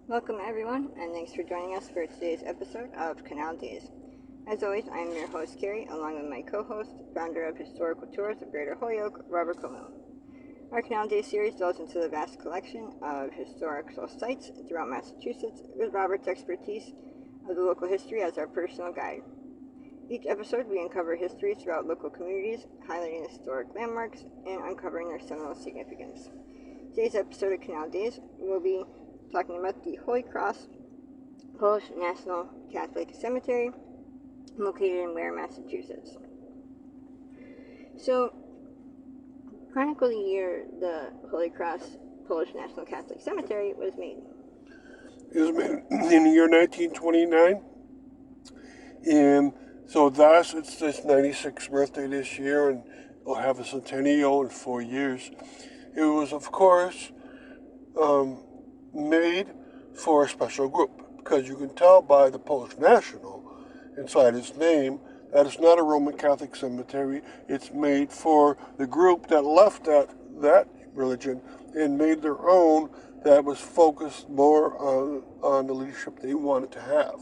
Welcome everyone, and thanks for joining us for today's episode of Canal Days. As always, I am your host Carrie, along with my co-host, founder of Historical Tours of Greater Holyoke, Robert Como. Our Canal Days series delves into the vast collection of historical sites throughout Massachusetts, with Robert's expertise of the local history as our personal guide. Each episode, we uncover history throughout local communities, highlighting historic landmarks and uncovering their seminal significance. Today's episode of Canal Days will be talking about the Holy Cross Polish National Catholic Cemetery, located in Ware, Massachusetts. So, chronicle the year the Holy Cross Polish National Catholic Cemetery was made. It was made in the year 1929, and so thus it's its 96th birthday this year, and it'll have a centennial in 4 years. It was, of course, made for a special group, because you can tell by the Polish National inside its name that it's not a Roman Catholic cemetery. It's made for the group that left that religion and made their own that was focused more on the leadership they wanted to have.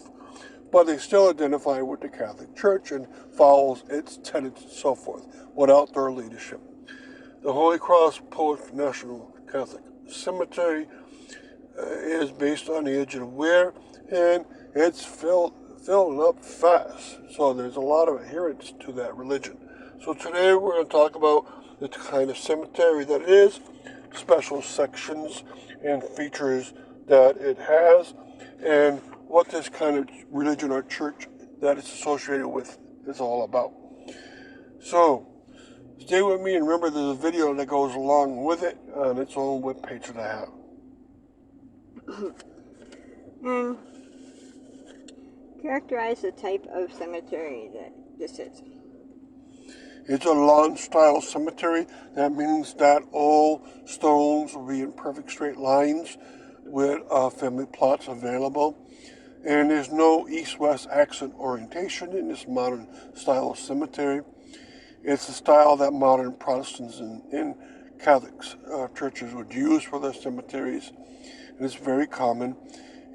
But they still identify with the Catholic Church and follows its tenets and so forth without their leadership. The Holy Cross Polish National Catholic Cemetery is based on the age of Ware, and it's filling up fast. So there's a lot of adherence to that religion. So today we're going to talk about the kind of cemetery that it is, special sections and features that it has, and what this kind of religion or church that it's associated with is all about. So stay with me, and remember there's a video that goes along with it on its own webpage that I have. And characterize the type of cemetery that this is. It's a lawn-style cemetery. That means that all stones will be in perfect straight lines with family plots available. And there's no east-west accent orientation in this modern style of cemetery. It's a style that modern Protestants and Catholic churches would use for their cemeteries, and it's very common.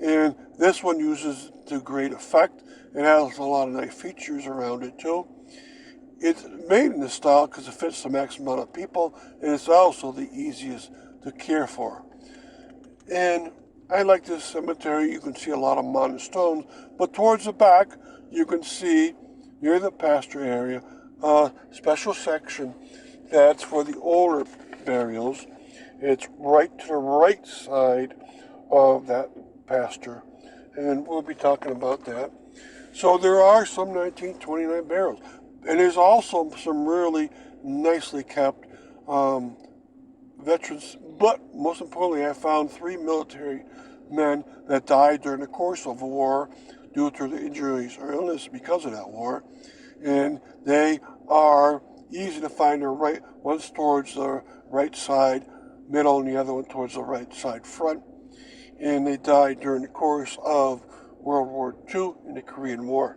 And this one uses to great effect. It has a lot of nice features around it too. It's made in this style because it fits the maximum amount of people, and it's also the easiest to care for. And I like this cemetery. You can see a lot of modern stones, but towards the back, you can see near the pasture area a special section that's for the older burials. It's right to the right side of that pasture, and we'll be talking about that. So there are some 1929 burials, and there's also some really nicely kept veterans, but most importantly, I found 3 military men that died during the course of the war due to the injuries or illness because of that war, and they are easy to find. They're right, one's towards the right side middle and the other one towards the right side front, and they died during the course of World War II and the Korean War,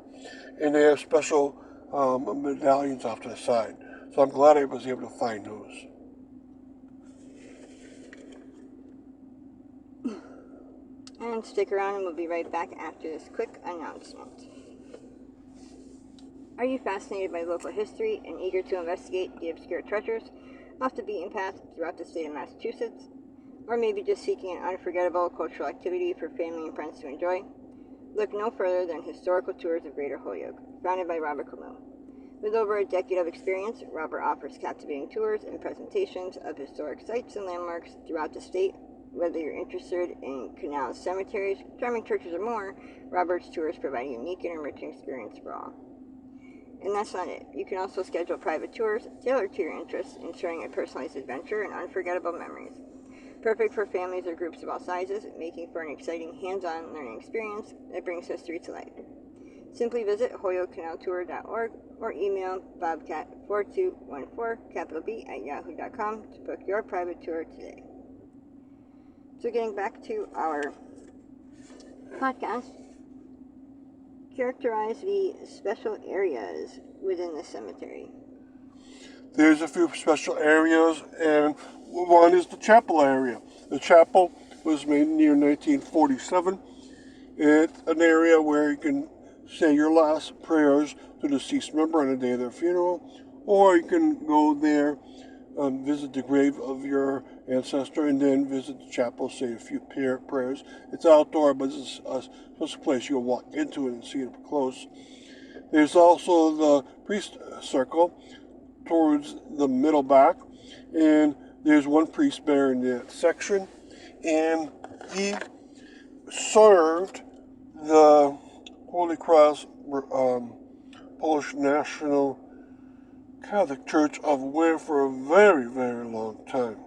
and they have special medallions off to the side. So I'm glad I was able to find those. And stick around, and we'll be right back after this quick announcement. Are you fascinated by local history and eager to investigate the obscure treasures off the beaten path throughout the state of Massachusetts? Or maybe just seeking an unforgettable cultural activity for family and friends to enjoy? Look no further than Historical Tours of Greater Holyoke, founded by Robert Como. With over a decade of experience, Robert offers captivating tours and presentations of historic sites and landmarks throughout the state. Whether you're interested in canals, cemeteries, charming churches, or more, Robert's tours provide a unique and enriching experience for all. And that's not it. You can also schedule private tours tailored to your interests, ensuring a personalized adventure and unforgettable memories. Perfect for families or groups of all sizes, making for an exciting hands-on learning experience that brings history to life. Simply visit holyokecanaltour.org or email bobcat4214 to book your private tour today. So getting back to our podcast, characterize the special areas within the cemetery. There's a few special areas, and one is the chapel area. The chapel was made near 1947. It's an area where you can say your last prayers to the deceased member on the day of their funeral, or you can go there, visit the grave of your ancestor, and then visit the chapel, say a few prayers. It's outdoor, but it's a place you'll walk into it and see it up close. There's also the priest circle towards the middle back, and there's one priest buried in that section, and he served the Holy Cross Polish National Catholic Church of Ware for a very, very long time.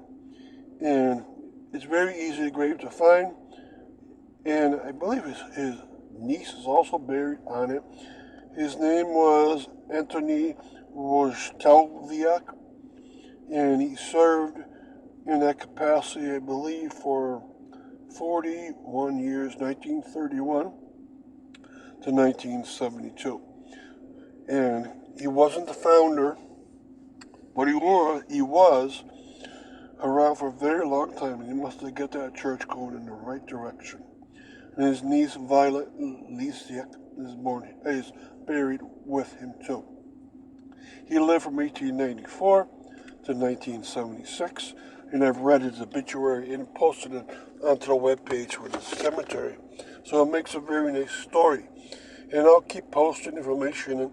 And it's very easy grave to find, and I believe his niece is also buried on it. His name was Antoni Wojtelwiak, and he served in that capacity, I believe, for 41 years, 1931 to 1972. And he wasn't the founder, but he was around for a very long time, and he must have got that church going in the right direction. And his niece, Violet Lisiak, is buried with him too. He lived from 1894 to 1976, and I've read his obituary and posted it onto the webpage for the cemetery. So it makes a very nice story. And I'll keep posting information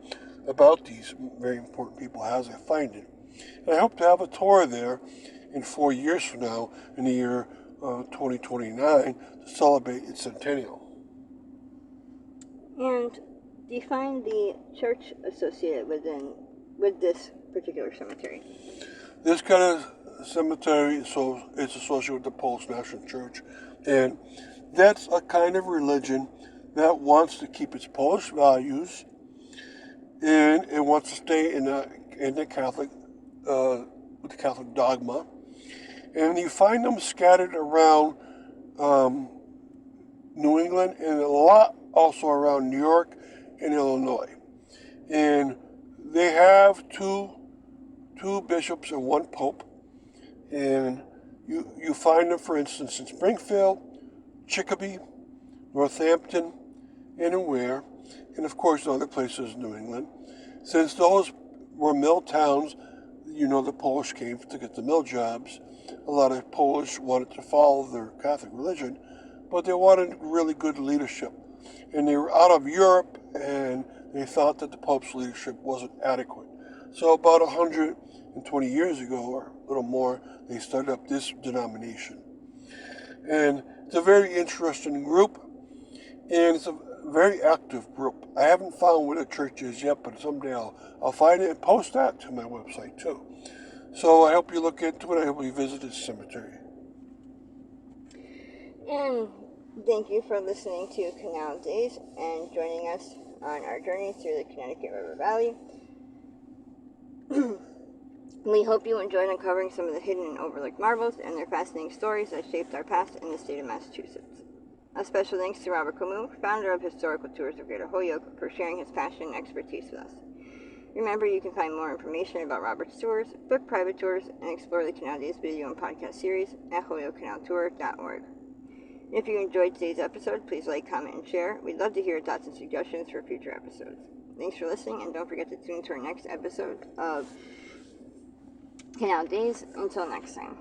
about these very important people as I find it. And I hope to have a tour there in 4 years from now, in the year 2029, to celebrate its centennial. And define the church associated with this particular cemetery. This kind of cemetery is associated with the Polish National Church, and that's a kind of religion that wants to keep its Polish values, and it wants to stay in the Catholic with the Catholic dogma. And you find them scattered around New England, and a lot also around New York and Illinois. And they have two bishops and one pope. And you find them, for instance, in Springfield, Chicopee, Northampton, and in Ware, and of course other places in New England. Since those were mill towns, the Polish came to get the mill jobs. A lot of Polish wanted to follow their Catholic religion, but they wanted really good leadership. And they were out of Europe, and they thought that the Pope's leadership wasn't adequate. So about 120 years ago, or a little more, they started up this denomination. And it's a very interesting group, and it's a very active group. I haven't found what a church is yet, but someday I'll find it and post that to my website too. So I hope you look into it. I hope you visit this cemetery. And thank you for listening to Canal Days and joining us on our journey through the Connecticut River Valley. We hope you enjoyed uncovering some of the hidden and overlooked marvels and their fascinating stories that shaped our past in the state of Massachusetts. A special thanks to Robert Camus, founder of Historical Tours of Greater Holyoke, for sharing his passion and expertise with us. Remember, you can find more information about Robert's tours, book private tours, and explore the Canal Days video and podcast series at holyokecanaltour.org. If you enjoyed today's episode, please like, comment, and share. We'd love to hear your thoughts and suggestions for future episodes. Thanks for listening, and don't forget to tune to our next episode of Canal Days. Until next time.